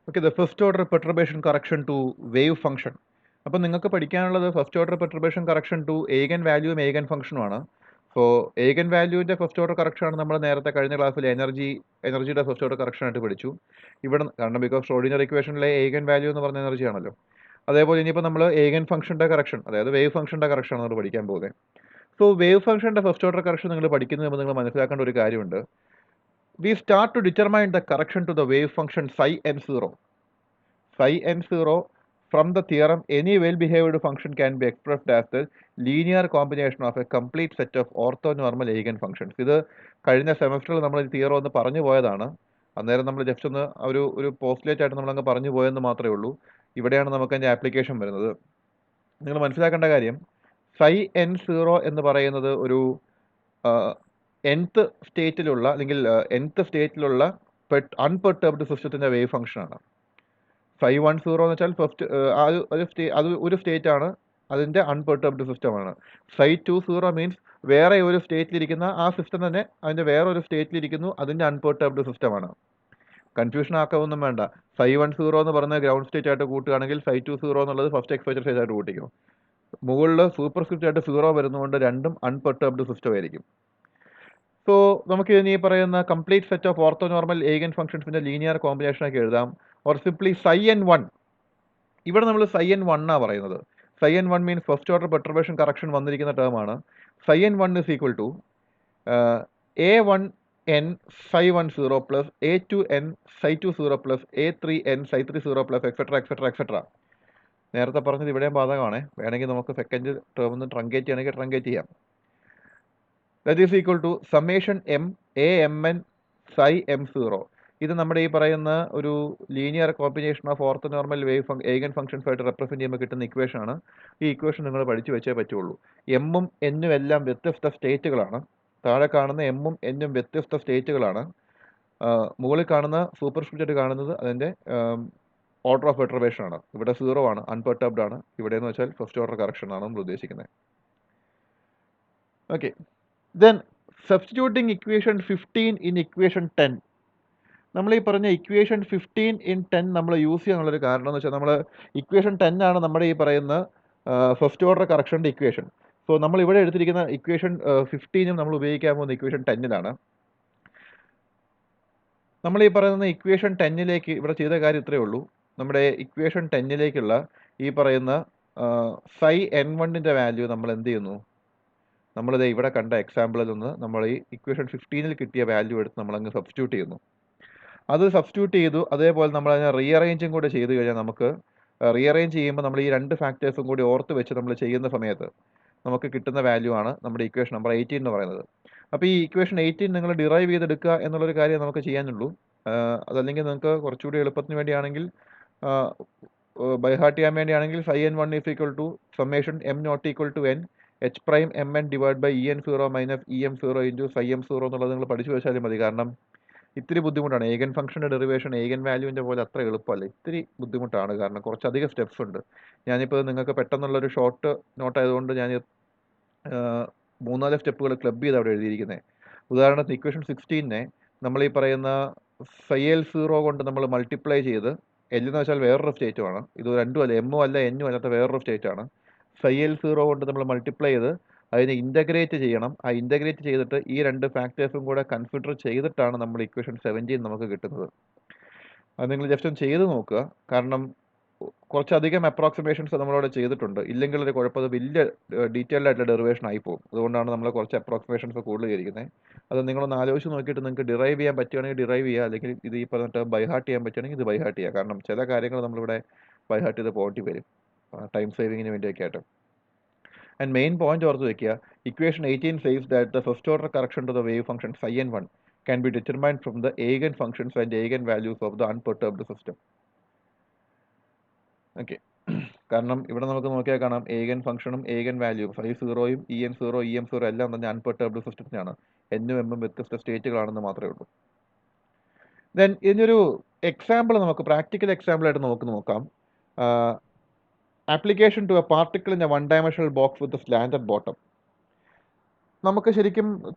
Okay, the first order perturbation correction to wave function. അപ്പോൾ നിങ്ങൾക്ക് പഠിക്കാനുള്ളത് first order perturbation correction to eigen വാല്യൂവും eigen ഫംഗ്ഷനുമാണ്. അപ്പോൾ ഏഗൻ വാല്യൂവിൻ്റെ ഫസ്റ്റ് ഓർഡർ കറക്ഷനാണ് നമ്മൾ നേരത്തെ കഴിഞ്ഞ ക്ലാസ്സിൽ എനർജിയുടെ ഫസ്റ്റ് ഓർഡർ കറക്ഷനായിട്ട് പഠിച്ചു. ഇവിടെ കാരണം ബിക്കോസ് ഷ്രോഡിംഗർ ഇക്വേഷനിലെ ഏഗൻ വാല്യൂ എന്ന് പറഞ്ഞ എനർജി ആണല്ലോ. അതേപോലെ ഇനിയിപ്പോൾ നമ്മൾ ഏഗൻ ഫംഗ്ഷൻ്റെ കറക്ഷൻ, അതായത് വേവ് ഫംഗ്ഷൻ്റെ കറക്ഷനാണ് നമ്മൾ പഠിക്കാൻ പോകുന്നത്. സോ വേവ് ഫംഗ്ഷൻ്റെ ഫസ്റ്റ് ഓർഡർ കറക്ഷൻ നിങ്ങൾ പഠിക്കുന്നതിന് മുമ്പ് നിങ്ങൾ മനസ്സിലാക്കേണ്ട ഒരു കാര്യമുണ്ട്. We start to determine the correction to the wave function psi n0. Psi n0 from the theorem any well-behaved function can be expressed as the linear combination of a complete set of orthonormal eigenfunctions. ഇത് കഴിഞ്ഞ സെമസ്റ്ററിൽ നമ്മൾ ഈ theorem ഒന്ന് പറഞ്ഞു പോയതാണ്. അന്നേരം നമ്മൾ ജസ്റ്റ് ഒന്ന് ഒരു പോസ്റ്റ്ലേറ്റ് ആയിട്ട് നമ്മളങ്ങ് പറഞ്ഞു പോയെന്ന് മാത്രമേ ഉള്ളൂ. ഇവിടെയാണ് നമുക്ക് അതിൻ്റെ ആപ്ലിക്കേഷൻ വരുന്നത്. നിങ്ങൾ മനസ്സിലാക്കേണ്ട കാര്യം psi n0 എന്ന് പറയുന്നത് ഒരു nth സ്റ്റേറ്റിലുള്ള അല്ലെങ്കിൽ nth സ്റ്റേറ്റിലുള്ള അൺപെർട്ടർബ്ഡ് സിസ്റ്റത്തിൻ്റെ വേവ് ഫംഗ്ഷനാണ്. psi 10 എന്ന് വെച്ചാൽ ഫസ്റ്റ് അത് ഒരു സ്റ്റേറ്റ് ആണ്, അതിൻ്റെ അൺപെർട്ടർബ്ഡ് സിസ്റ്റമാണ്. psi 20 മീൻസ് വേറെ ഒരു സ്റ്റേറ്റിലിരിക്കുന്ന ആ സിസ്റ്റം തന്നെ അതിൻ്റെ വേറെ ഒരു സ്റ്റേറ്റിലിരിക്കുന്നു, അതിൻ്റെ അൺപെർട്ടർബ്ഡ് സിസ്റ്റമാണ്. കൺഫ്യൂഷൻ ആക്കാവൊന്നും വേണ്ട. psi 10 എന്ന് പറഞ്ഞ ഗ്രൗണ്ട് സ്റ്റേറ്റ് ആയിട്ട് കൂട്ടുകയാണെങ്കിൽ psi 20 എന്നുള്ളത് ഫസ്റ്റ് എക്സ്പെക്റ്റഡ് സ്റ്റേറ്റ് ആയിട്ട് കൂട്ടിക്കും. മുകളിൽ സൂപ്പർ സ്ക്രിപ്റ്റ് ആയിട്ട് 0 വരുന്നതുകൊണ്ട് രണ്ടും അൺപെർട്ടർബ്ഡ് സിസ്റ്റം ആയിരിക്കും. സോ നമുക്ക് ഇനി പറയുന്ന complete set of orthonormal eigen ഫംഗ്ഷൻസിൻ്റെ ലീനിയർ കോമ്പിനേഷനൊക്കെ എഴുതാം. Or simply psi n1. ഇവിടെ നമ്മൾ psi n1 ആണ് പറയുന്നത്. psi n1 means first order perturbation correction വന്നിരിക്കുന്ന ടേമാണ്. psi n1 is equal to a1n psi 10 plus a2n psi 20 plus a3n psi 30 plus etcetera. നേരത്തെ പറഞ്ഞത് ഇവിടെയും ബാധകമാണ്. വേണമെങ്കിൽ നമുക്ക് സെക്കൻഡ് ടേം ഒന്ന് ട്രങ്കേറ്റ് ചെയ്യണമെങ്കിൽ ട്രങ്കേറ്റ് ചെയ്യാം. That is equal to summation m amn psi m0. ഇത് നമ്മുടെ ഈ പറയുന്ന ഒരു linear combination of orthonormal wave eigen functions ആയിട്ട് റെപ്രസെൻറ്റ് ചെയ്യുമ്പോൾ കിട്ടുന്ന ഇക്വേഷൻ ആണ്. ഈ ഇക്വേഷൻ നിങ്ങൾ പഠിച്ചു വെച്ചേ പറ്റുള്ളൂ. എമ്മും എന്നും എല്ലാം വ്യത്യസ്ത സ്റ്റേറ്റുകളാണ്. താഴെ കാണുന്ന എമ്മും എന്നും വ്യത്യസ്ത സ്റ്റേറ്റുകളാണ്. മുകളിൽ കാണുന്ന സൂപ്പർ സ്ക്രിപ്റ്റ് കാണുന്നത് അതിൻ്റെ ഓർഡർ ഓഫ് പെർട്ടുർബേഷൻ ആണ്. ഇവിടെ 0 ആണ്, അൺപെർട്ടർബ്ഡ് ആണ്. ഇവിടെ എന്ന് വെച്ചാൽ ഫസ്റ്റ് ഓർഡർ കറക്ഷൻ ആണ് നമ്മൾ ഉദ്ദേശിക്കുന്നത്. Okay, then substituting equation 15 in equation 10. നമ്മൾ ഈ പറഞ്ഞ ഇക്വേഷൻ 15 ഇൻ 10 നമ്മൾ യൂസ് ചെയ്യാനുള്ളൊരു കാരണം എന്ന് വെച്ചാൽ നമ്മൾ ഇക്വേഷൻ 10 ആണ് നമ്മുടെ ഈ പറയുന്ന ഫസ്റ്റ് ഓർഡർ കറക്ഷൻ്റെ ഇക്വേഷൻ. സോ നമ്മൾ ഇവിടെ എടുത്തിരിക്കുന്ന ഇക്വേഷൻ 15 നമ്മൾ ഉപയോഗിക്കാൻ പോകുന്ന ഇക്വേഷൻ 10 നമ്മൾ ഈ പറയുന്ന ഇക്വേഷൻ 10 ഇവിടെ ചെയ്ത കാര്യം ഇത്രയേ ഉള്ളൂ. നമ്മുടെ ഇക്വേഷൻ 10 ഈ പറയുന്ന psi n1 വാല്യൂ നമ്മൾ എന്ത് ചെയ്യുന്നു, നമ്മളിത് ഇവിടെ കണ്ട എക്സാമ്പിളിൽ നിന്ന് നമ്മൾ ഈ ഇക്വേഷൻ 15 കിട്ടിയ വാല്യൂ എടുത്ത് നമ്മളങ്ങ് സബ്സ്റ്റിറ്റ്യൂട്ട് ചെയ്യുന്നു. അത് സബ്സ്റ്റിറ്റ്യൂട്ട് ചെയ്തു. അതേപോലെ നമ്മൾ അതിനെ റീഅറേഞ്ചും കൂടെ ചെയ്ത് കഴിഞ്ഞാൽ നമുക്ക് റീഅറേഞ്ച് ചെയ്യുമ്പോൾ നമ്മൾ ഈ രണ്ട് ഫാക്ടേഴ്സും കൂടി ഓർത്ത് വെച്ച് നമ്മൾ ചെയ്യുന്ന സമയത്ത് നമുക്ക് കിട്ടുന്ന വാല്യൂ ആണ് നമ്മുടെ ഇക്വേഷൻ നമ്പർ 18 എന്ന് പറയുന്നത്. അപ്പോൾ ഈ ഇക്വേഷൻ 18 നിങ്ങൾ ഡിറൈവ് ചെയ്തെടുക്കുക എന്നുള്ളൊരു കാര്യം നമുക്ക് ചെയ്യാനുള്ളൂ. അതല്ലെങ്കിൽ നിങ്ങൾക്ക് കുറച്ചുകൂടി എളുപ്പത്തിന് വേണ്ടിയാണെങ്കിൽ ബൈ ഹാർട്ട് ചെയ്യാൻ വേണ്ടിയാണെങ്കിൽ psi n1 is equal to summation m not equal to n h prime mn divide by en0 minus em0 into psi m0 എന്നുള്ളത് നിങ്ങൾ പഠിച്ചു വെച്ചാലും മതി. കാരണം ഇത്തിരി ബുദ്ധിമുട്ടാണ്. ഏഗൻ ഫംഗ്ഷൻ്റെ ഡെറിവേഷൻ ഏഗൻ വാല്യൂവിൻ്റെ പോലെ അത്ര എളുപ്പമല്ല, ഇത്തിരി ബുദ്ധിമുട്ടാണ്. കാരണം കുറച്ചധികം സ്റ്റെപ്സ് ഉണ്ട്. ഞാനിപ്പോൾ നിങ്ങൾക്ക് പെട്ടെന്നുള്ളൊരു ഷോർട്ട് നോട്ട് ആയതുകൊണ്ട് ഞാൻ 3-4 സ്റ്റെപ്പുകൾ ക്ലബ് ചെയ്ത് അവിടെ എഴുതിയിരിക്കുന്നത്. ഉദാഹരണത്തിന് ഇക്വേഷൻ 16 നമ്മൾ ഈ പറയുന്ന psi l0 കൊണ്ട് നമ്മൾ മൾട്ടിപ്ലൈ ചെയ്ത്, എൽ എന്ന് വെച്ചാൽ വേറൊരു സ്റ്റേറ്റുമാണ്, ഇത് രണ്ടും അല്ല, എമ്മും അല്ല എന്നും അല്ലാത്ത വേറൊരു സ്റ്റേറ്റാണ്. psi l0 കൊണ്ട് നമ്മൾ മൾട്ടിപ്ലൈ ചെയ്ത് അതിനെ ഇൻ്റഗ്രേറ്റ് ചെയ്യണം. ആ ഇൻ്റഗ്രേറ്റ് ചെയ്തിട്ട് ഈ രണ്ട് ഫാക്ടേഴ്സും കൂടെ കൺസിഡർ ചെയ്തിട്ടാണ് നമ്മൾ ഇക്വേഷൻ 17 നമുക്ക് കിട്ടുന്നത്. അത് നിങ്ങൾ ജസ്റ്റ് ഒന്ന് ചെയ്ത് നോക്കുക. കാരണം കുറച്ചധികം അപ്രോക്സിമേഷൻസ് നമ്മളവിടെ ചെയ്തിട്ടുണ്ട്. ഇല്ലെങ്കിൽ ഒരു കുഴപ്പം, അത് വലിയ ഡീറ്റെയിൽഡ് ആയിട്ടുള്ള ഡെറിവേഷൻ ആയി പോകും. അതുകൊണ്ടാണ് നമ്മൾ കുറച്ച് അപ്രോക്സിമേഷൻസ് കൂടുതൽ ചെയ്തിരിക്കുന്നത്. അത് നിങ്ങളൊന്ന് ആലോചിച്ച് നോക്കിയിട്ട് നിങ്ങൾക്ക് ഡിറൈവ് ചെയ്യാൻ പറ്റുകയാണെങ്കിൽ ഡിറൈവ് ചെയ്യുക, അല്ലെങ്കിൽ ഇത് ഈ പറഞ്ഞിട്ട് ബൈ ഹാർട്ട് ചെയ്യാൻ പറ്റുകയാണെങ്കിൽ ഇത് ബൈ ഹാർട്ട് ചെയ്യുക. കാരണം ചില കാര്യങ്ങൾ നമ്മളിവിടെ ബൈ ഹാർട്ട് ചെയ്ത് പോകേണ്ടി വരും, ടൈം സേവിങ്ങിന് വേണ്ടിയൊക്കെ ആയിട്ട്. ആൻഡ് മെയിൻ പോയിന്റ് ഓർത്ത് വയ്ക്കുക, equation 18 says that the first order correction to the wave function psi n1 can be determined from the eigen functions and eigen values of the unperturbed system. Okay, കാരണം ഇവിടെ നമുക്ക് നോക്കിയാൽ കാണാം ഏഗൻ ഫംഗ്ഷനും ഏഗൻ വാല്യൂവും psi 0യും en0 em0 എല്ലാം തന്നെ അൺപെർട്ടർബ്ഡ് സിസ്റ്റത്തിനാണ്. എന്നും എമ്മും വ്യത്യസ്ത സ്റ്റേറ്റുകളാണെന്ന് മാത്രമേ ഉള്ളൂ. ദെൻ ഇതിനൊരു എക്സാമ്പിൾ നമുക്ക് പ്രാക്ടിക്കൽ എക്സാമ്പിളായിട്ട് നമുക്ക് നോക്കാം. Application to a particle in a one dimensional box with slanted bottom. നമുക്ക് ശരിക്കും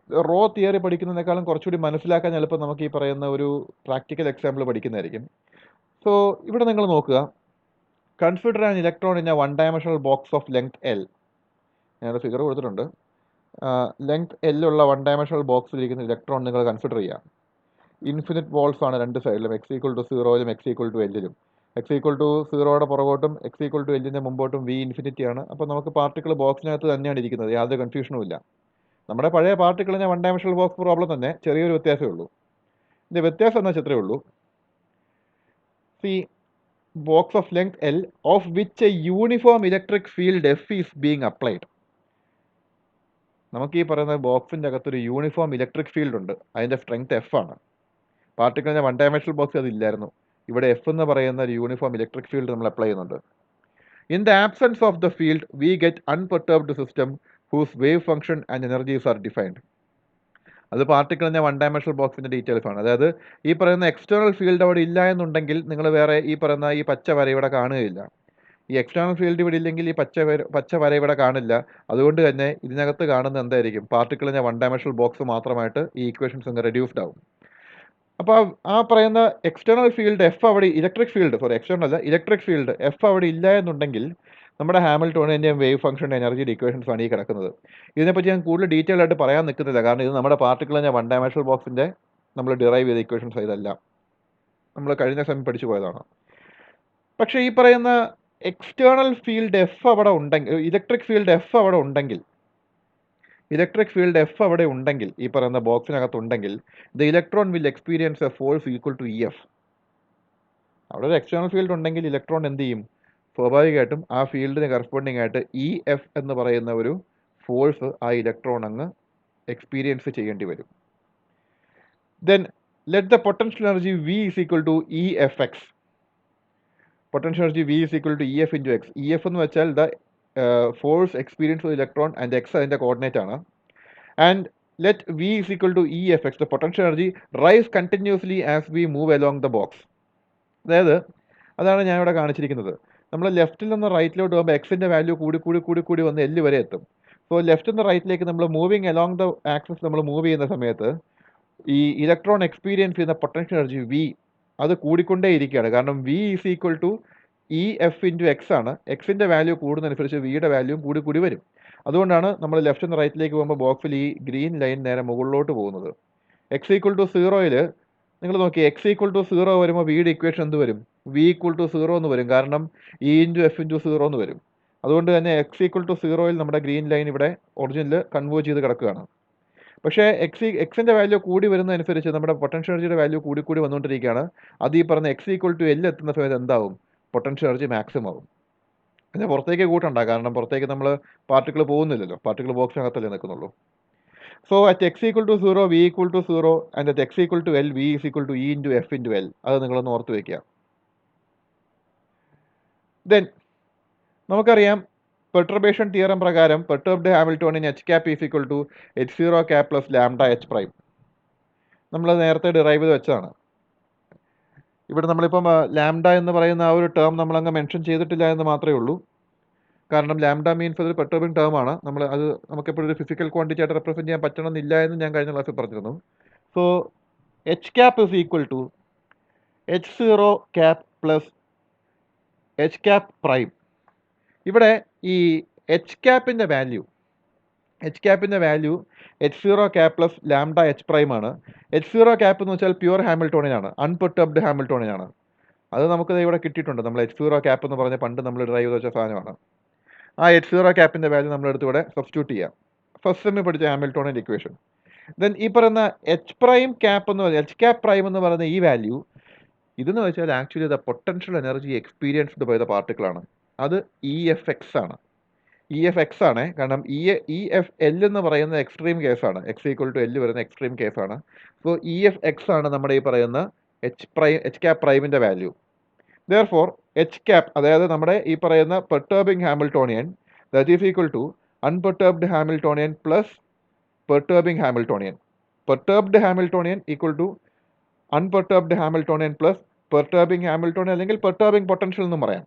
റോ തിയറി പഠിക്കുന്നതിനേക്കാളും കുറച്ചുകൂടി മനസ്സിലാക്കാൻ എളുപ്പം നമുക്ക് ഈ പറയുന്ന ഒരു പ്രാക്ടിക്കൽ എക്സാമ്പിൾ പഠിക്കുന്നതായിരിക്കും. സോ ഇവിടെ നിങ്ങൾ നോക്കുക, consider an electron in a one dimensional box of length L. ഞാനൊരു ഫിഗർ കൊടുത്തിട്ടുണ്ട്. ലെങ്ത് എല്ലുള്ള വൺ ഡയമെൻഷണൽ ബോക്സിലിരിക്കുന്ന ഇലക്ട്രോൺ നിങ്ങൾ കൺസിഡർ ചെയ്യുക. ഇൻഫിനിറ്റ് വോൾസ് ആണ് രണ്ട് സൈഡിലും, എക്സ് ഈക്വൽ ടു സീറോയിലും എക്സ് ഈക്വൽ ടു എല്ലിലും. എക്സ് ഈക്വൽ ടു സീറോയുടെ പുറകോട്ടും എക്സ് ഈക്വൽ ടു എല്ലിൻ്റെ മുമ്പോട്ടും വി ഇൻഫിനിറ്റി ആണ്. അപ്പോൾ നമുക്ക് പാർട്ടിക്കിൾ ബോക്സിനകത്ത് തന്നെയാണ് ഇരിക്കുന്നത്, യാതൊരു കൺഫ്യൂഷനും ഇല്ല. നമ്മുടെ പഴയ പാർട്ടിക്കിളിനെ വൺ ഡയമെൻഷണൽ ബോക്സ് പ്രോബ്ലം തന്നെ, ചെറിയൊരു വ്യത്യാസമേ ഉള്ളൂ. ഇതിൻ്റെ വ്യത്യാസം എന്ന് വെച്ചാൽ ഇത്രയേ ഉള്ളൂ. C box of length L of which A uniform electric field F is being applied. നമുക്ക് ഈ പറയുന്ന ബോക്സിൻ്റെ അകത്തൊരു യൂണിഫോം ഇലക്ട്രിക് ഫീൽഡ് ഉണ്ട്, അതിൻ്റെ സ്ട്രെങ്ത് എഫ് ആണ്. പാർട്ടിക്കിളിൻ്റെ വൺ ഡയമെൻഷണൽ ബോക്സ് അതില്ലായിരുന്നു. ഇവിടെ എഫ് എന്ന് പറയുന്ന ഒരു യൂണിഫോം ഇലക്ട്രിക് ഫീൽഡ് നമ്മൾ അപ്ലൈ ചെയ്യുന്നുണ്ട്. In the absence of the field we get unperturbed system whose wave function and energies are defined. അത് പാർട്ടിക്കിളിൻ്റെ വൺ ഡയമെൻഷണൽ ബോക്സിൻ്റെ ഡീറ്റെയിൽസ് ആണ്. അതായത് ഈ പറയുന്ന എക്സ്റ്റേണൽ ഫീൽഡ് അവിടെ ഇല്ല എന്നുണ്ടെങ്കിൽ നിങ്ങൾ വേറെ ഈ പറയുന്ന ഈ പച്ച വര ഇവിടെ കാണുകയില്ല. ഈ എക്സ്റ്റേണൽ ഫീൽഡ് ഇവിടെ ഇല്ലെങ്കിൽ ഈ പച്ച വര ഇവിടെ കാണില്ല. അതുകൊണ്ട് തന്നെ ഇതിനകത്ത് കാണുന്ന എന്തായിരിക്കും, പാർട്ടിക്കിളിൻ്റെ വൺ ഡയമെൻഷണൽ ബോക്സ് മാത്രമായിട്ട് ഈ ഇക്വേഷൻസ് അങ്ങ് റെഡ്യൂസ്ഡ് ആവും. അപ്പോൾ ആ പറയുന്ന എക്സ്റ്റേണൽ ഫീൽഡ് എഫ് അവിടെ, എക്സ്റ്റേണൽ അല്ല, ഇലക്ട്രിക് ഫീൽഡ് എഫ് അവിടെ ഇല്ല എന്നുണ്ടെങ്കിൽ നമ്മുടെ ഹാമിൽട്ടോണിൻ്റെയും വേവ് ഫംഗ്ഷൻ്റെ എനർജിയുടെ ഇക്വേഷൻസ് ആണ് ഈ കിടക്കുന്നത്. ഇതിനെപ്പറ്റി ഞാൻ കൂടുതൽ ഡീറ്റെയിൽ ആയിട്ട് പറയാൻ നിൽക്കുന്നില്ല, കാരണം ഇത് നമ്മുടെ പാർട്ടിക്കിളിൻ്റെ വൺ ഡയമെൻഷണൽ ബോക്സിൻ്റെ നമ്മൾ ഡിറൈവ് ചെയ്ത ഇക്വേഷൻസ് ഇതെല്ലാം നമ്മൾ കഴിഞ്ഞ സമയം പഠിച്ചു പോയതാണ്. പക്ഷേ ഈ പറയുന്ന എക്സ്റ്റേണൽ ഫീൽഡ് എഫ് അവിടെ ഉണ്ടെങ്കിൽ, ഇലക്ട്രിക് ഫീൽഡ് എഫ് അവിടെ ഉണ്ടെങ്കിൽ, ഈ പറയുന്ന ബോക്സിനകത്തുണ്ടെങ്കിൽ the electron will experience a force equal to E F. അവിടെ ഒരു എക്സ്റ്റേണൽ ഫീൽഡ് ഉണ്ടെങ്കിൽ ഇലക്ട്രോൺ എന്ത് ചെയ്യും, സ്വാഭാവികമായിട്ടും ആ ഫീൽഡിന് കറസ്പോണ്ടിങ് ആയിട്ട് ഇ എഫ് എന്ന് പറയുന്ന ഒരു ഫോഴ്സ് ആ ഇലക്ട്രോൺ അങ്ങ് എക്സ്പീരിയൻസ് ചെയ്യേണ്ടി വരും. Then let the potential energy V is equal to E F x. Potential energy V is equal to E F into x. E F എന്ന് വെച്ചാൽ the force experience of electron and x അതിൻ്റെ coordinate ആണ്. And let V is equal to E F x, the potential energy rise continuously as we move along the box. അതായത് അതാണ് ഞാൻ ഇവിടെ കാണിച്ചിരിക്കുന്നത്. നമ്മൾ ലെഫ്റ്റിൽ നിന്ന് റൈറ്റിലോട്ട് പോകുമ്പോൾ എക്സിൻ്റെ വാല്യൂ കൂടി വന്ന് എല്ല് വരെ എത്തും. സോ ലെഫ്റ്റിൽ നിന്ന് റൈറ്റിലേക്ക് നമ്മൾ മൂവിങ് അലോങ് ദ ആക്സിസ് നമ്മൾ മൂവ് ചെയ്യുന്ന സമയത്ത് ഈ ഇലക്ട്രോൺ എക്സ്പീരിയൻസ് ചെയ്യുന്ന പൊട്ടൻഷ്യൽ എനർജി വി അത് കൂടിക്കൊണ്ടേ ഇരിക്കുകയാണ്. കാരണം V is equal to E F into x ആണ്. എക്സിൻ്റെ വാല്യൂ കൂടുന്നതനുസരിച്ച് വിയുടെ വാല്യൂം കൂടി വരും. അതുകൊണ്ടാണ് നമ്മൾ ലെഫ്റ്റ് നിന്ന് റൈറ്റിലേക്ക് പോകുമ്പോൾ ബോക്സിൽ ഈ ഗ്രീൻ ലൈൻ നേരെ മുകളിലോട്ട് പോകുന്നത്. എക്സ് ഈക്വൽ ടു സീറോയിൽ നിങ്ങൾ നോക്കി, എക്സ് ഈക്വൽ ടു സീറോ വരുമ്പോൾ വിയുടെ ഇക്വേഷൻ എന്ത് വരും, വി ഈക്വൽ ടു സീറോ എന്ന് വരും. കാരണം E into F into zero എന്ന് വരും. അതുകൊണ്ട് തന്നെ എക്സ് ഈക്വൽ ടു സീറോയിൽ നമ്മുടെ ഗ്രീൻ ലൈൻ ഇവിടെ ഒറിജിനിൽ കൺവേർട്ട് ചെയ്ത് കിടക്കുകയാണ്. പക്ഷേ എക്സിൻ്റെ വാല്യൂ കൂടി വരുന്നതനുസരിച്ച് നമ്മുടെ പൊട്ടൻഷ്യൽ എനർജിയുടെ വാല്യൂ കൂടി വന്നുകൊണ്ടിരിക്കുകയാണ്. അത് ഈ പറഞ്ഞ എക്സ് ഈക്വൽ ടു എൽ എത്തുന്ന സമയത്ത് എന്താവും, പൊട്ടൻഷ്യൽ എനർജി മാക്സിമം ആവും. അതിനെ പുറത്തേക്ക് കൂട്ടണ്ട, കാരണം പുറത്തേക്ക് നമ്മൾ പാർട്ടിക്കിൾ പോകുന്നില്ലല്ലോ, പാർട്ടിക്കിൾ ബോക്സിനകത്തല്ലേ നിൽക്കുന്നുള്ളൂ. So at x equal to zero V equal to zero and at x equal to L V is equal to E into F into L. അത് നിങ്ങളൊന്ന് ഓർത്ത് വയ്ക്കുക. ദെൻ നമുക്കറിയാം പെർട്ടർബേഷൻ തിയറം പ്രകാരം perturbed Hamiltonian H cap is equal to H zero cap plus lambda H prime. നമ്മൾ നേരത്തെ derive ചെയ്ത് വെച്ചതാണ്. ഇവിടെ നമ്മളിപ്പം ലാംഡ എന്ന് പറയുന്ന ആ ഒരു ടേം നമ്മളങ്ങ് മെൻഷൻ ചെയ്തിട്ടില്ല എന്ന് മാത്രമേ ഉള്ളൂ. കാരണം ലാംഡ മീൻസ് അതൊരു പെർട്ടർബിംഗ് ടേം ആണ്. അത് നമുക്കെപ്പോഴും ഒരു ഫിസിക്കൽ ക്വാണ്ടിറ്റി ആയിട്ട് റെപ്രസെൻറ്റ് ചെയ്യാൻ പറ്റണമെന്നില്ല എന്ന് ഞാൻ കഴിഞ്ഞ ക്ലാസ്സിൽ പറഞ്ഞിരുന്നു. So H cap is equal to H zero cap plus H cap prime. ഇവിടെ ഈ എച്ച് ക്യാപ്പിൻ്റെ value H zero cap plus lambda H prime ആണ്. എച്ച് സീറോ ക്യാപ്പ് എന്ന് വെച്ചാൽ പ്യുവർ ഹാമിൽട്ടോണിയൻ ആണ്, അൺപെർട്ടർബ്ഡ് ഹാമിൽട്ടോണിയൻ ആണ്. അത് നമുക്ക് ഇവിടെ കിട്ടിയിട്ടുണ്ട്. നമ്മൾ എച്ച് സീറോ ക്യാപ്പ് എന്ന് പറഞ്ഞ പണ്ട് നമ്മൾ ഡ്രൈവ് ചെയ്ത് വെച്ച സാധനമാണ്. ആ എച്ച് സീറോ ക്യാപ്പിൻ്റെ വാല്യൂ നമ്മളെടുത്ത് ഇവിടെ സബ്സ്റ്റിറ്റ്യൂട്ട് ചെയ്യാം. ഫസ്റ്റ് സെമ്മിൽ പഠിച്ച ഹാമിൽട്ടോണിയൻ ഇക്വേഷൻ. ദെൻ ഈ പറയുന്ന എച്ച് ക്യാപ്പ് പ്രൈം എന്ന് പറയുന്ന ഈ വാല്യൂ ഇതെന്ന് വെച്ചാൽ actually the potential energy experienced by the particle ആണ്. അത് ഇ എഫ് എക്സ് ആണ്. കാരണം ഇ എഫ് എൽ എന്ന് പറയുന്ന എക്സ്ട്രീം കേസാണ്, എക്സ് ഈക്വൽ ടു എൽ വരുന്ന എക്സ്ട്രീം കേസാണ്. സോ ഇ എഫ് എക്സ് ആണ് നമ്മുടെ ഈ പറയുന്ന എച്ച് ക്യാപ്പ് പ്രൈമിൻ്റെ വാല്യൂ. Therefore എച്ച് ക്യാപ്പ്, അതായത് നമ്മുടെ ഈ പറയുന്ന perturbing Hamiltonian, that is equal to unperturbed Hamiltonian plus perturbing Hamiltonian. Perturbed Hamiltonian equal to unperturbed Hamiltonian plus perturbing Hamiltonian, അല്ലെങ്കിൽ പെർട്ടർബിംഗ് പൊട്ടൻഷ്യൽ എന്നും പറയാം.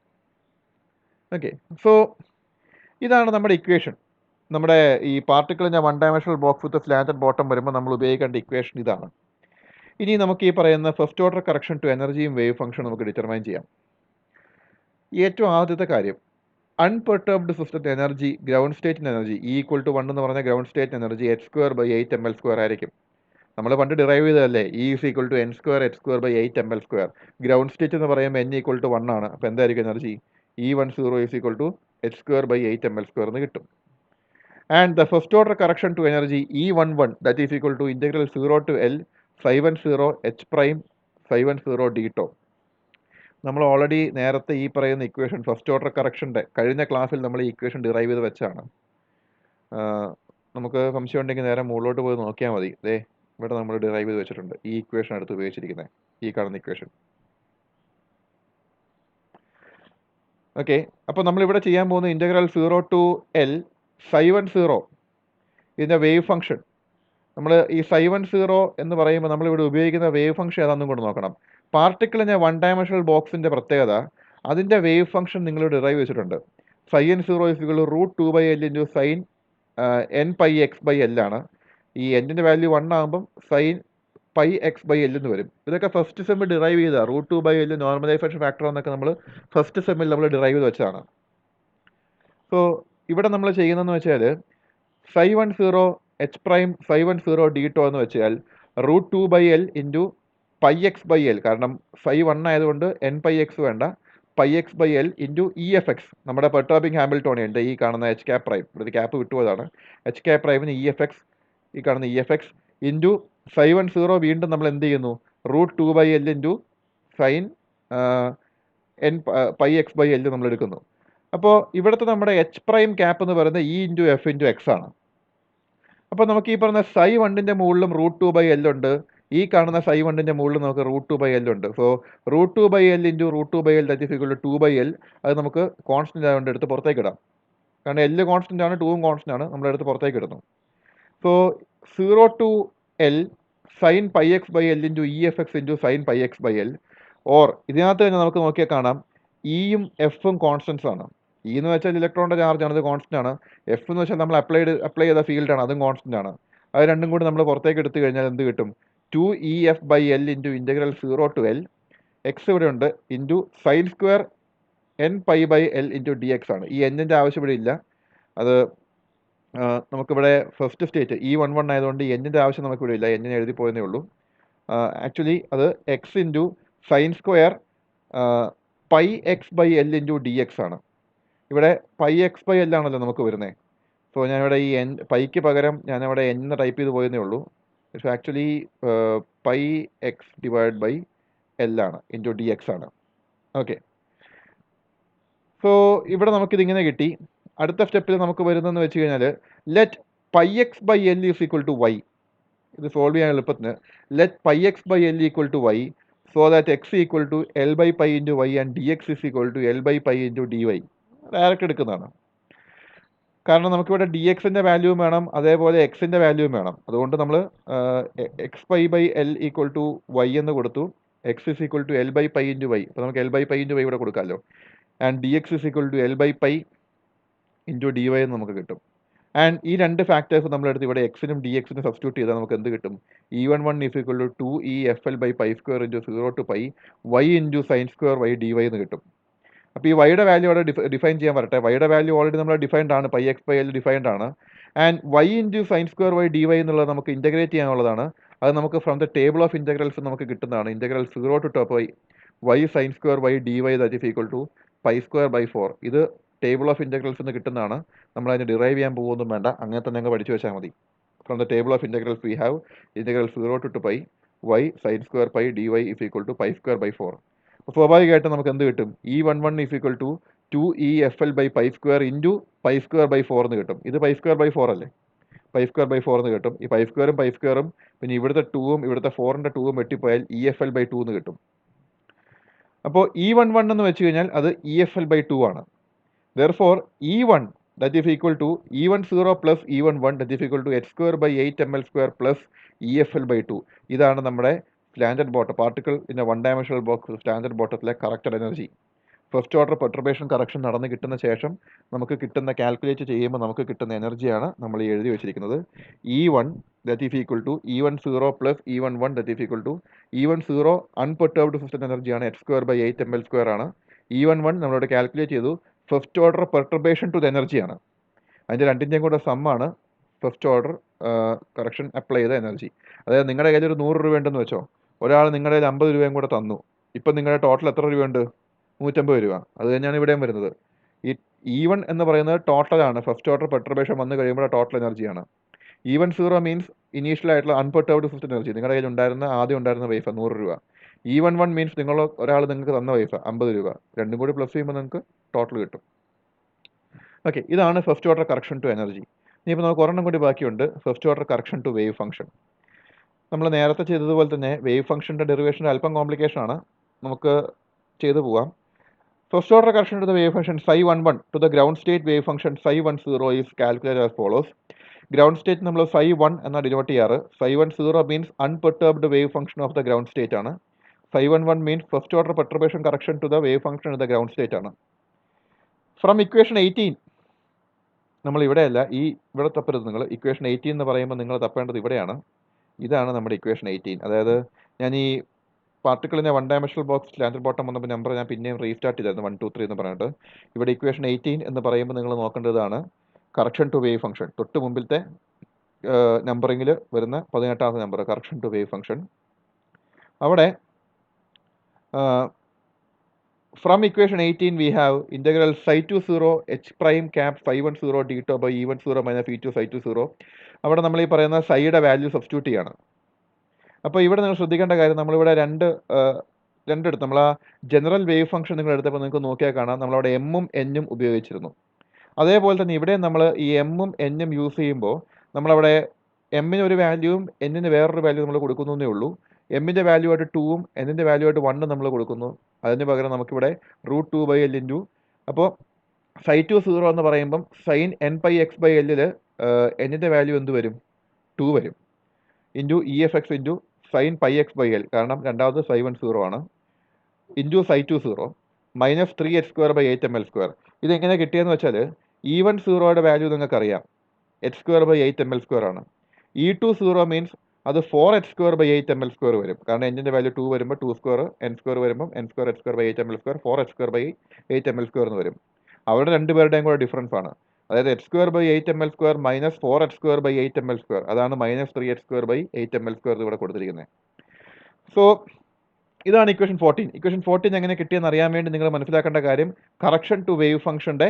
ഓക്കെ, സോ ഇതാണ് നമ്മുടെ ഇക്വേഷൻ. നമ്മുടെ ഈ പാർട്ടിക്കിളിൻ്റെ one dimensional box with slanted bottom വരുമ്പോൾ നമ്മൾ ഉപയോഗിക്കേണ്ട ഇക്വേഷൻ ഇതാണ്. ഇനി നമുക്ക് ഈ പറയുന്ന ഫസ്റ്റ് ഓർഡർ കറക്ഷൻ ടു എനർജിയും വേവ് ഫംഗ്ഷൻ നമുക്ക് ഡിറ്റർമൈൻ ചെയ്യാം. ഏറ്റവും ആദ്യത്തെ കാര്യം, അൺപെർട്ടർബ്ഡ് സിസ്റ്റത്തെ എനർജി, ഗ്രൗണ്ട് സ്റ്റേറ്റിന് എനർജി ഈക്വൽ ടു 1 എന്ന് പറഞ്ഞ ഗ്രൗണ്ട് സ്റ്റേറ്റ് എനർജി h²/8ml² ആയിരിക്കും. നമ്മൾ പണ്ട് ഡിറൈവ് ചെയ്തതല്ലേ, E = n² h²/8ml². Ground state എന്ന് പറയുമ്പോൾ n = 1 ആണ്. അപ്പോൾ എന്തായിരിക്കും എനർജി? E10 h²/8ml² എന്ന് കിട്ടും. And the first order correction to energy E11 that is equal to integral 0 to L psi10 h prime psi10 d tau. നമ്മൾ already നേരത്തെ ഈ പറയുന്ന ഇക്വേഷൻ ഫസ്റ്റ് ഓർഡർ കറക്ഷൻ്റെ കഴിഞ്ഞ ക്ലാസ്സിൽ നമ്മൾ ഈ ഇക്വേഷൻ ഡിറൈവ് ചെയ്ത് വെച്ചാണ്. നമുക്ക് സംശയം ഉണ്ടെങ്കിൽ നേരെ മുകളിലോട്ട് പോയി നോക്കിയാൽ മതി. ദേ ഇവിടെ നമ്മൾ ഡിറൈവ് ചെയ്ത് വെച്ചിട്ടുണ്ട് ഈ ഇക്വേഷൻ അടുത്ത് ഉപയോഗിച്ചിരിക്കുന്നത്, ഈ കാണുന്ന ഇക്വേഷൻ. ഓക്കെ, അപ്പോൾ നമ്മളിവിടെ ചെയ്യാൻ പോകുന്ന ഇൻ്റഗ്രൽ 0 to L psi10 ഇതിൻ്റെ വേവ് ഫംഗ്ഷൻ. നമ്മൾ ഈ psi10 എന്ന് പറയുമ്പോൾ നമ്മളിവിടെ ഉപയോഗിക്കുന്ന വേവ് ഫംഗ്ഷൻ ഏതാണെന്നും കൂടെ നോക്കണം. പാർട്ടിക്കിളിൻ്റെ 1 ഡയമെൻഷണൽ ബോക്സിൻ്റെ പ്രത്യേകത, അതിൻ്റെ വേവ് ഫംഗ്ഷൻ നിങ്ങൾ ഡിറൈവ് വെച്ചിട്ടുണ്ട്. sin 0 √2/L into sine n πx/L ആണ്. ഈ എൻ്റെ വാല്യൂ 1 ആകുമ്പം sin πx/L എന്ന് വരും. ഇതൊക്കെ ഫസ്റ്റ് സെമ്മിൽ ഡിറൈവ് ചെയ്ത √2/L നോർമലൈസേഷൻ ഫാക്ടർ എന്നൊക്കെ നമ്മൾ ഫസ്റ്റ് സെമ്മിൽ നമ്മൾ ഡിറൈവ് ചെയ്ത് വെച്ചതാണ്. സോ ഇവിടെ നമ്മൾ ചെയ്യുന്നതെന്ന് വെച്ചാൽ psi10 h prime psi10 d tau എന്ന് വെച്ചാൽ √2/L ഇൻറ്റു πx/L, കാരണം psi1 ആയതുകൊണ്ട് n πx വേണ്ട, πx/L ഇൻറ്റു EFX, നമ്മുടെ പെർട്ടർബിംഗ് ഹാമിൽട്ടോണിയൻ്റെ ഈ കാണുന്ന h ക്യാപ് പ്രൈം, ഇവിടെ ക്യാപ്പ് വിട്ടുപോയതാണ്, h ക്യാപ് പ്രൈമിന് EFX, ഈ കാണുന്ന EFX ഇൻറ്റു psi10 വീണ്ടും നമ്മൾ എന്ത് ചെയ്യുന്നു, √2/L ഇൻറ്റു സൈൻ πx/L നമ്മൾ എടുക്കുന്നു. അപ്പോൾ ഇവിടുത്തെ നമ്മുടെ h പ്രൈം ക്യാപ്പ് എന്ന് പറയുന്നത് E into F into X ആണ്. അപ്പോൾ നമുക്ക് ഈ പറഞ്ഞ psi1ൻ്റെ മുകളിലും √2/L ഉണ്ട്, ഈ കാണുന്ന psi1ൻ്റെ മുകളിൽ നമുക്ക് √2/L ഉണ്ട്. So √2/L into √2/L that is equal to 2/L. അത് നമുക്ക് കോൺസ്റ്റൻ്റ് ആയതുകൊണ്ട് എടുത്ത് പുറത്തേക്ക് ഇടാം, കാരണം L കോൺസ്റ്റൻ്റ് ആണ്, 2ഉം കോൺസ്റ്റൻ്റ് ആണ്, നമ്മളെടുത്ത് പുറത്തേക്ക് ഇടുന്നു. So 0 to L sin πx/L into EFX into sine πx/L. Or ഇതിനകത്ത് തന്നെ നമുക്ക് നോക്കിയാൽ കാണാം ഇയും എഫും കോൺസ്റ്റൻസ് ആണ്. ഇ എന്ന് വെച്ചാൽ ഇലക്ട്രോണിൻ്റെ ചാർജ് ആണ്, അത് കോൺസ്റ്റൻ്റ് ആണ്. എഫ് എന്ന് വെച്ചാൽ നമ്മൾ അപ്ലൈ ചെയ്ത ഫീൽഡാണ്, അതും കോൺസ്റ്റൻ്റ് ആണ്. അത് രണ്ടും കൂടി നമ്മൾ പുറത്തേക്ക് എടുത്തു കഴിഞ്ഞാൽ എന്ത് കിട്ടും? 2EF/L into integral 0 to L X ഇവിടെ ഉണ്ട് into sin² n π/L into dx ആണ്. ഈ എന്നിൻ്റെ ആവശ്യം ഇവിടെ ഇല്ല, അത് നമുക്കിവിടെ ഫസ്റ്റ് സ്റ്റേറ്റ് E11 ആയതുകൊണ്ട് ഈ എന്നിൻ്റെ ആവശ്യം നമുക്കിവിടെ ഇല്ല, എന്നിനെ എഴുതി പോയെന്നേ ഉള്ളൂ. ആക്ച്വലി അത് X into sin² πx/L into dx ആണ്. ഇവിടെ πx/L ആണല്ലോ നമുക്ക് വരുന്നത്. സോ ഞാനിവിടെ ഈ പൈക്ക് പകരം ഞാനവിടെ എന്ന് ടൈപ്പ് ചെയ്ത് പോയെന്നേ ഉള്ളൂ. പക്ഷേ ആക്ച്വലി πx/L ആണ്, ഇൻറ്റു dx ആണ്. ഓക്കെ, സോ ഇവിടെ നമുക്കിതിങ്ങനെ കിട്ടി. അടുത്ത സ്റ്റെപ്പിൽ നമുക്ക് വരുന്നതെന്ന് വെച്ച് കഴിഞ്ഞാൽ let πx/L is equal to y. ഇത് സോൾവ് ചെയ്യാൻ എളുപ്പത്തിന് let πx/L equal to y so that x equal to L/π into y and dx is equal to L/π into dy. Direct എടുക്കുന്നതാണ്, കാരണം നമുക്കിവിടെ dxൻ്റെ വാല്യൂവും വേണം, അതേപോലെ എക്സിൻ്റെ വാല്യൂവും വേണം. അതുകൊണ്ട് നമ്മൾ x/L ഈക്വൽ ടു y എന്ന് കൊടുത്തു, x is equal to L/π into y. അപ്പോൾ നമുക്ക് L/π ഇൻറ്റു y ഇവിടെ കൊടുക്കാമല്ലോ. And dx is equal to L/π into dy എന്ന് നമുക്ക് കിട്ടും. ആൻഡ് ഈ രണ്ട് ഫാക്ടേഴ്സ് നമ്മളെടുത്ത് ഇവിടെ എക്സിനും ഡി എക്സിനും സബ്സ്റ്റിറ്റ്യൂട്ട് ചെയ്താൽ നമുക്ക് എന്ത് കിട്ടും? E11 is equal to 2EFL/π² into 0 to π y into sin² y dy എന്ന് കിട്ടും. അപ്പോൾ ഈ വൈയുടെ വാല്യൂ അവിടെ ഡിഫൈൻ ചെയ്യാൻ വരട്ടെ. വൈയുടെ വാല്യൂ ഓൾറെഡി നമ്മൾ ഡിഫൈൻഡ് ആണ്, πx/L ഡിഫൈൻഡ് ആണ്. And y into sin² y dy എന്നുള്ളത് നമുക്ക് ഇൻ്റഗ്രേറ്റ് ചെയ്യാനുള്ളതാണ്. അത് നമുക്ക് from the table of integrals നമുക്ക് കിട്ടുന്നതാണ്. Integral 0 to y sin² y dy that is equal to π²/4. ഇത് ടേബിൾ ഓഫ് ഇൻ്റഗ്രൽസ് എന്ന് കിട്ടുന്നതാണ്. നമ്മൾ അതിന് ഡിറൈവ് ചെയ്യാൻ പോകുന്നതും വേണ്ട, അങ്ങനെ തന്നെ അങ്ങ് പഠിച്ചു വെച്ചാൽ മതി. From the table of integrals we have integral 0 to π y sin² π dy is equal to π²/4. അപ്പോൾ സ്വാഭാവികമായിട്ടും നമുക്ക് എന്ത് കിട്ടും? E11 is equal to 2EFL/π² into π²/4 എന്ന് കിട്ടും. ഇത് π²/4 അല്ലേ, π²/4 എന്ന് കിട്ടും. ഈ π²ഉം π²ഉം പിന്നെ ഇവിടുത്തെ 2ഉം ഇവിടുത്തെ 4ൻ്റെ 2ഉം വെട്ടിപ്പോയാൽ EFL/2 എന്ന് കിട്ടും. അപ്പോൾ E11 എന്ന് വെച്ച് കഴിഞ്ഞാൽ അത് EFL/2 ആണ്. Therefore, E1 that is equal to E10 plus E11 that is equal to h²/8ml² plus EFL/2. ഇതാണ് നമ്മുടെ slanted bottom particle in a 1 dimensional box standard ബോട്ടത്തിലെ corrected energy. First order perturbation correction നടന്ന് കിട്ടുന്ന ശേഷം നമുക്ക് കിട്ടുന്ന calculate ചെയ്യുമ്പോൾ നമുക്ക് കിട്ടുന്ന എനർജിയാണ് നമ്മൾ ഈ എഴുതി വെച്ചിരിക്കുന്നത്. E1 that is equal to E10 plus E11 that is equal to E10 unperturbed system energy ആണ് h square by 8 ml square ആണ്. E11 നമ്മളിവിടെ കാൽക്കുലേറ്റ് ചെയ്തു first order perturbation to the energy ആണ്. അതിൻ്റെ രണ്ടിൻ്റെയും കൂടെ സമ്മാണ് ഫസ്റ്റ് ഓർഡർ കറക്ഷൻ അപ്ലൈ ചെയ്ത എനർജി. അതായത് നിങ്ങളുടെ കയ്യിൽ ഒരു 100 രൂപ ഉണ്ടെന്ന് വെച്ചോ, ഒരാൾ നിങ്ങളുടെ കയ്യിൽ 50 രൂപയും കൂടെ തന്നു. ഇപ്പം നിങ്ങളുടെ ടോട്ടൽ എത്ര രൂപയുണ്ട്? 150 രൂപ. അത് തന്നെയാണ് ഇവിടെയും വരുന്നത്. ഈ E1 എന്ന് പറയുന്നത് ടോട്ടലാണ്, ഫസ്റ്റ് ഓർഡർ പെർട്ടർബേഷൻ വന്നു കഴിയുമ്പോൾ ടോട്ടൽ എനർജിയാണ്. E10 മീൻസ് ഇനീഷ്യൽ ആയിട്ടുള്ള അൺപെർട്ടർബ്ഡ് സിസ്റ്റം എനർജി, നിങ്ങളുടെ കയ്യിൽ ഉണ്ടായിരുന്ന ആദ്യം ഉണ്ടായിരുന്ന പൈസ 100 രൂപ. E11 മീൻസ് ഒരാൾ നിങ്ങൾക്ക് തന്ന പൈസ 50 രൂപ. രണ്ടും കൂടി പ്ലസ് ചെയ്യുമ്പോൾ നിങ്ങൾക്ക് ടോട്ടൽ കിട്ടും. ഓക്കെ, ഇതാണ് first order correction to energy. ഇനിയിപ്പോൾ നമുക്ക് ഒരെണ്ണം കൂടി ബാക്കിയുണ്ട്, first order correction to wave function. നമ്മൾ നേരത്തെ ചെയ്തതുപോലെ തന്നെ വേവ് ഫംഗ്ഷൻ്റെ ഡെറിവേഷൻ അല്പം കോംപ്ലിക്കേഷൻ ആണ്, നമുക്ക് ചെയ്തു പോവാം. First order correction to the wave function psi11 to the ground state wave function psi10 is calculated as follows. Ground state നമ്മൾ psi1 എന്ന ഡിനോട്ട് ചെയ്യാറ്. psi10 means unperturbed wave function of the ground state ആണ്. psi11 means first order perturbation correction to the wave function of the ground state ആണ്. From equation 18 നമ്മൾ ഇവിടെയല്ല, ഇവിടെ തപ്പരുത് നിങ്ങൾ. Equation 18 എന്ന് പറയുമ്പോൾ നിങ്ങൾ തപ്പേണ്ടത് ഇവിടെയാണ്. ഇതാണ് നമ്മുടെ ഇക്വേഷൻ 18. അതായത് ഞാൻ ഈ പാർട്ടിക്കിളിനെ one dimensional box slanted bottom വന്നപ്പോൾ നമ്പർ ഞാൻ പിന്നെയും റീസ്റ്റാർട്ട് ചെയ്തായിരുന്നു 1 2 3 എന്ന് പറഞ്ഞിട്ട്. ഇവിടെ ഇക്വേഷൻ 18 എന്ന് പറയുമ്പോൾ നിങ്ങൾ നോക്കേണ്ടതാണ് കറക്ഷൻ ടു വേവ് ഫംഗ്ഷൻ. തൊട്ട് മുമ്പിലത്തെ നമ്പറിങ്ങിൽ വരുന്ന 18ാമത്തെ number correction to wave function. അവിടെ from equation 18 we have integral psi20 h prime cap phi10 d tau by E10 minus E2 psi20. അവിടെ നമ്മൾ ഈ പറയുന്ന സൈയുടെ വാല്യൂ സബ്സ്റ്റിറ്റ്യൂട്ട് ചെയ്യാണ്. അപ്പോൾ ഇവിടെ നിങ്ങൾ ശ്രദ്ധിക്കേണ്ട കാര്യം, നമ്മളിവിടെ രണ്ടെടുത്ത് നമ്മൾ ആ ജനറൽ വേവ് ഫംഗ്ഷൻ നിങ്ങൾ എടുത്തപ്പോൾ നിങ്ങൾക്ക് നോക്കിയാൽ കാണാം നമ്മളവിടെ എമ്മും എന്നും ഉപയോഗിച്ചിരുന്നു. അതേപോലെ തന്നെ ഇവിടെ നമ്മൾ ഈ എമ്മും എന്നും യൂസ് ചെയ്യുമ്പോൾ നമ്മളവിടെ എമ്മിന് ഒരു വാല്യൂവും എന്നിന് വേറൊരു വാല്യൂ നമ്മൾ കൊടുക്കുന്നേ ഉള്ളൂ. എമ്മിൻ്റെ വാല്യൂ ആയിട്ട് 2ഉം എന്നിൻ്റെ വാല്യൂ ആയിട്ട് 1ഉം നമ്മൾ കൊടുക്കുന്നു. അതിന് പകരം നമുക്കിവിടെ √2/L ഇൻറ്റു, അപ്പോൾ psi20 എന്ന് പറയുമ്പം സൈൻ n/x/L എന്നിൻ്റെ വാല്യൂ എന്ത് വരും? 2 വരും. Into EFX into sine πx/L, കാരണം രണ്ടാമത് psi10 ആണ്, into psi20 minus 3h²/8 ml². ഇതെങ്ങനെ കിട്ടിയെന്ന് വെച്ചാൽ E10 വാല്യൂ നിങ്ങൾക്കറിയാം, h²/8 ml² ആണ്. E20 മീൻസ് അത് 4h²/8 ml² വരും, കാരണം എന്നിൻ്റെ വാല്യൂ 2 വരുമ്പോൾ 2² n² വരുമ്പോൾ n² h²/8 ml², 4h²/8 ml² എന്ന് വരും. അവിടെ രണ്ടുപേരുടെയും കൂടെ ഡിഫറൻസ് ആണ്. അതായത് h²/8 ml² minus 4h²/8 ml², അതാണ് മൈനസ് 3h²/8 ml² ഇവിടെ കൊടുത്തിരിക്കുന്നത്. സോ ഇതാണ് ഇക്വേഷൻ 14. ഇക്വേഷൻ 14 എങ്ങനെ കിട്ടിയെന്ന് അറിയാൻ വേണ്ടി നിങ്ങൾ മനസ്സിലാക്കേണ്ട കാര്യം, കറക്ഷൻ ടു വേവ് ഫംഗ്ഷൻ്റെ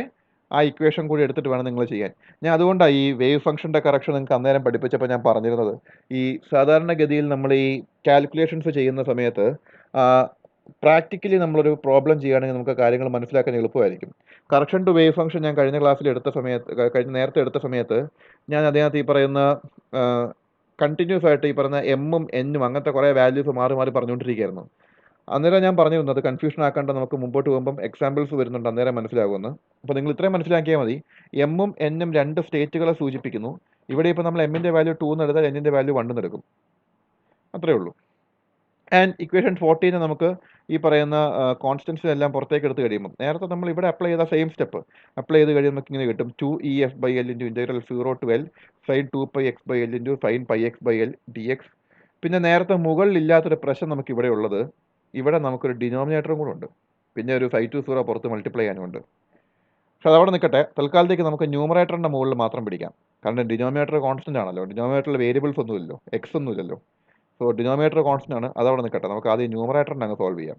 ആ ഇക്വേഷൻ കൂടി എടുത്തിട്ട് വേണം നിങ്ങൾ ചെയ്യാൻ. ഞാൻ അതുകൊണ്ടാണ് ഈ വേവ് ഫംഗ്ഷൻ്റെ കറക്ഷൻ നിങ്ങൾക്ക് അന്നേരം പഠിപ്പിച്ചപ്പോൾ ഞാൻ പറഞ്ഞിരുന്നത്, ഈ സാധാരണഗതിയിൽ നമ്മൾ ഈ കാൽക്കുലേഷൻസ് ചെയ്യുന്ന സമയത്ത് പ്രാക്ടിക്കലി നമ്മളൊരു പ്രോബ്ലം ചെയ്യുകയാണെങ്കിൽ നമുക്ക് കാര്യങ്ങൾ മനസ്സിലാക്കാൻ എളുപ്പമായിരിക്കും. കറക്ഷൻ ടു വേവ് ഫംഗ്ഷൻ ഞാൻ കഴിഞ്ഞ ക്ലാസ്സിൽ നേരത്തെ എടുത്ത സമയത്ത് ഞാൻ അതിനകത്ത് ഈ പറയുന്ന കണ്ടിന്യൂസ് ആയിട്ട് ഈ പറയുന്ന എമ്മും എന്നും അങ്ങനത്തെ കുറേ വാല്യൂസ് മാറി മാറി പറഞ്ഞുകൊണ്ടിരിക്കുകയായിരുന്നു. അന്നേരം ഞാൻ പറഞ്ഞിരുന്നു അത് കൺഫ്യൂഷൻ ആക്കാണ്ട് നമുക്ക് മുമ്പോട്ട് പോകുമ്പം എക്സാമ്പിൾസ് വരുന്നുണ്ട്, അന്നേരം മനസ്സിലാകുമെന്ന്. അപ്പോൾ നിങ്ങൾ ഇത്രയും മനസ്സിലാക്കിയാൽ മതി. എമ്മും എന്നും രണ്ട് സ്റ്റേറ്റുകളെ സൂചിപ്പിക്കുന്നു. ഇവിടെ ഇപ്പോൾ നമ്മൾ എമ്മിൻ്റെ വാല്യൂ 2 എന്ന് എടുത്താൽ എന്നിൻ്റെ വാല്യൂ 1 എന്ന് എടുക്കും, അത്രയേ ഉള്ളൂ. ആൻഡ് ഇക്വേഷൻ 14 നമുക്ക് ഈ പറയുന്ന കോൺസ്റ്റൻസിനെല്ലാം പുറത്തേക്ക് എടുത്ത് കഴിയുമ്പോൾ നേരത്തെ നമ്മൾ ഇവിടെ അപ്ലൈ ചെയ്ത സെയിം സ്റ്റെപ്പ് അപ്ലൈ ചെയ്ത് കഴിയുമ്പോൾ നമുക്ക് ഇങ്ങനെ കിട്ടും 2EF/L into integral 0 to L sine 2πx/L into sine πx/L dx. പിന്നെ നേരത്തെ മുകളിലില്ലാത്തൊരു പ്രശ്നം നമുക്ക് ഇവിടെ ഉള്ളത്, ഇവിടെ നമുക്കൊരു ഡിനോമിനേറ്ററും കൂടെ ഉണ്ട്, പിന്നെ ഒരു psi20 പുറത്ത് മൾട്ടിപ്ലൈ ചെയ്യാനുണ്ട്. പക്ഷെ അതവിടെ നിൽക്കട്ടെ, തൽക്കാലത്തേക്ക് നമുക്ക് ന്യൂമറേറ്ററിൻ്റെ മുകളിൽ മാത്രം പിടിക്കാം. കാരണം ഡിനോമിനേറ്റർ കോൺസ്റ്റൻ്റ് ആണല്ലോ, ഡിനോമിനേറ്ററിൽ വേരിയബിൾസ് ഒന്നുമില്ലല്ലോ, എക്സ് ഒന്നുമില്ലല്ലോ. സോ ഡിനോമിനേറ്റർ കോൺസ്റ്റൻ്റ് ആണ്, അതവിടെ നിൽക്കട്ടെ. നമുക്ക് ആദ്യം ന്യൂമറേറ്ററിനെ അങ്ങ് സോൾവ് ചെയ്യാം.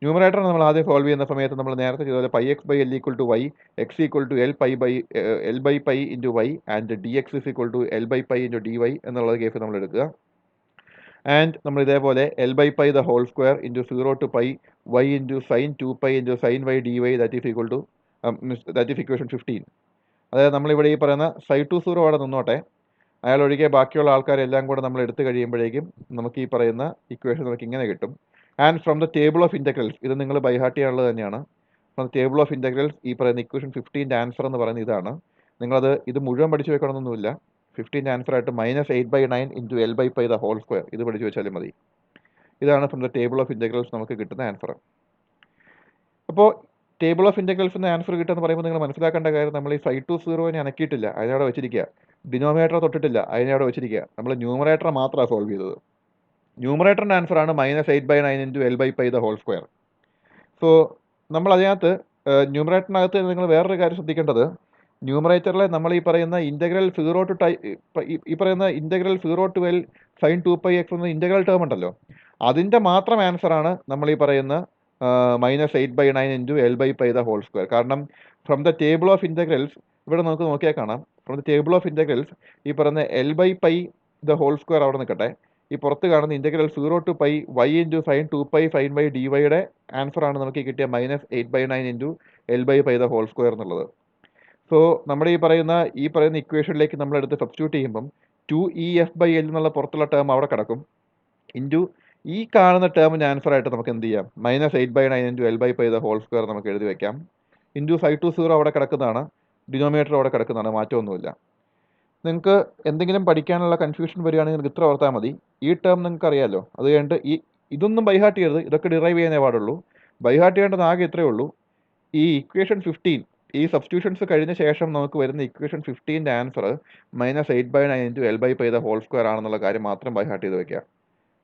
ന്യൂമറേറ്റർ നമ്മൾ ആദ്യം സോൾവ് ചെയ്യുന്ന സമയത്ത് നമ്മൾ നേരത്തെ ചെയ്തപോലെ πx/L = y, x = L/π into y and dx = L/π into dy എന്നുള്ളത് കേസ് നമ്മൾ എടുക്കുക. ആൻഡ് നമ്മൾ ഇതേപോലെ L/π the whole square into 0 to π y into sine 2π into sine y dy that is equation 15. അതായത് നമ്മളിവിടെ ഈ പറയുന്ന psi20 അവിടെ നിന്നോട്ടെ, അയാൾ ഒഴികെ ബാക്കിയുള്ള ആൾക്കാരെല്ലാം കൂടെ നമ്മൾ എടുത്തു കഴിയുമ്പോഴേക്കും നമുക്ക് ഈ പറയുന്ന ഇക്വേഷൻ നമുക്ക് ഇങ്ങനെ കിട്ടും. And from the table of integrals, ഇത് നിങ്ങൾ ബൈ ഹാർട്ട് ചെയ്യാനുള്ളത് തന്നെയാണ്. ഫ്രം ടേബിൾ ഓഫ് ഇൻ്റഗ്രൽസ് ഈ പറയുന്ന ഇക്വേഷൻ 15ൻ്റെ ആൻസർ എന്ന് പറയുന്നത് ഇതാണ്. ഇത് മുഴുവൻ പഠിച്ചു വെക്കണമെന്നൊന്നുമില്ല. 15ൻ്റെ ആൻസർ ആയിട്ട് -8/9 into L/π the whole square ഇത് പഠിച്ചു വെച്ചാലും മതി. ഇതാണ് from the table of integrals നമുക്ക് കിട്ടുന്ന ആൻസർ. അപ്പോൾ ടേബിൾ ഓഫ് ഇൻ്റഗ്രൽസിൻ്റെ ആൻസർ കിട്ടുമെന്ന് പറയുമ്പോൾ നിങ്ങൾ മനസ്സിലാക്കേണ്ട കാര്യം, നമ്മൾ ഈ psi20 അനക്കിയിട്ടില്ല, അതിനവിടെ വെച്ചിരിക്കുക. ഡിനോമിനേറ്റർ തൊട്ടിട്ടില്ല, അതിനെ അവിടെ വെച്ചിരിക്കുക. നമ്മൾ ന്യൂമറേറ്റർ മാത്രമാണ് സോൾവ് ചെയ്തത്. ന്യൂമറേറ്ററിൻ്റെ ആൻസർ ആണ് -8/9 into L/π the whole square. So നമ്മൾ അതിനകത്ത് ന്യൂമറേറ്ററിനകത്ത് നിങ്ങൾ വേറൊരു കാര്യം ശ്രദ്ധിക്കേണ്ടത്, ന്യൂമറേറ്ററിൽ നമ്മൾ ഈ പറയുന്ന ഇൻ്റഗ്രൽ 0 ടു ഈ പറയുന്ന integral 0 to L sin 2πx എന്ന ഇൻ്റഗ്രൽ ടേം ഉണ്ടല്ലോ, അതിൻ്റെ മാത്രം ആൻസറാണ് നമ്മൾ ഈ പറയുന്ന -8/9 into L/π the whole square. കാരണം from the table of integrals ഇവിടെ നമുക്ക് നോക്കിയാൽ കാണാം, from the table of integrals ഈ പറയുന്ന L/π ദ ഹോൾ സ്ക്വയർ അവിടെ നിൽക്കട്ടെ, ഈ പുറത്ത് കാണുന്ന integral 0 to pi y into sine 2π sine by D വൈയുടെ ആൻസറാണ് നമുക്ക് കിട്ടിയ -8/9 into L/π the whole square എന്നുള്ളത്. സോ നമ്മുടെ ഈ പറയുന്ന ഇക്വേഷനിലേക്ക് നമ്മൾ എടുത്ത് സബ്സ്റ്റിറ്റ്യൂട്ട് ചെയ്യുമ്പം 2EF/L എന്നുള്ള പുറത്തുള്ള ടേം അവിടെ കിടക്കും, ഇൻറ്റു ഈ കാണുന്ന ടേമിൻ്റെ ആൻസറായിട്ട് നമുക്ക് എന്ത് ചെയ്യാം, -8/9 into L/π the whole square നമുക്ക് എഴുതി വെക്കാം, ഇൻറ്റു 5 അവിടെ കിടക്കുന്നതാണ്, ഡിനോമിനേറ്റർ അവിടെ കിടക്കുന്നതാണ്, മാറ്റമൊന്നുമില്ല. നിങ്ങൾക്ക് എന്തെങ്കിലും പഠിക്കാനുള്ള കൺഫ്യൂഷൻ വരികയാണെങ്കിൽ നിങ്ങൾക്ക് ഇത്ര ഓർത്താൽ മതി, ഈ ടേം നിങ്ങൾക്ക് അറിയാമല്ലോ. അത് കഴിഞ്ഞിട്ട് ഇതൊന്നും ബൈഹാർട്ട് ചെയ്യരുത്, ഇതൊക്കെ ഡിറൈവ് ചെയ്യാനേ പാടുള്ളൂ. ബൈഹാർട്ട് ചെയ്യേണ്ടത് ആകെ ഇത്രയേ ഉള്ളൂ, ഈ ഇക്വേഷൻ 15 ഈ സബ്സ്റ്റിറ്റ്യൂഷൻസ് കഴിഞ്ഞ ശേഷം നമുക്ക് വരുന്ന ഇക്വേഷൻ 15ൻ്റെ answer -8/9 into L/π the whole square ആണെന്നുള്ള കാര്യം മാത്രം ബൈഹാർട്ട് ചെയ്ത് വയ്ക്കുക,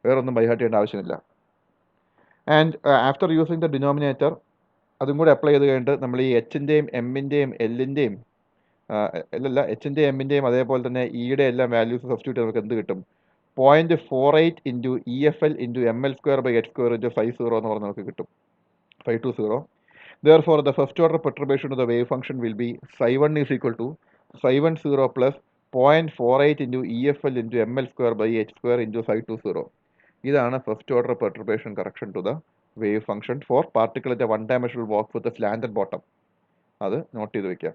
വേറൊന്നും ബൈഹാർട്ട് ചെയ്യേണ്ട ആവശ്യമില്ല. And after using the denominator അതും കൂടെ അപ്ലൈ ചെയ്ത് കഴിഞ്ഞിട്ട് നമ്മൾ ഈ എച്ചിൻ്റെയും എമ്മിൻ്റെയും എല്ലിൻ്റെയും എച്ചിൻ്റെയും എമ്മിൻ്റെയും അതേപോലെ തന്നെ ഇയുടെ എല്ലാം വാല്യൂസ് സബ്സ്റ്റിറ്റ്യൂട്ട് നമുക്ക് എന്ത് കിട്ടും, 0.48 into EFL into ML²/H² into 50 എന്ന് പറഞ്ഞ് നമുക്ക് കിട്ടും, 520. Therefore, the first order perturbation of the wave function will be psi1 is equal to psi10 plus 0.48 into EFL into ML²/H² into psi20. ഇതാണ് first order perturbation correction to the wave function for particle at a one dimensional വോക്ക് with slanted bottom. അത് note ചെയ്ത് വെക്കാം.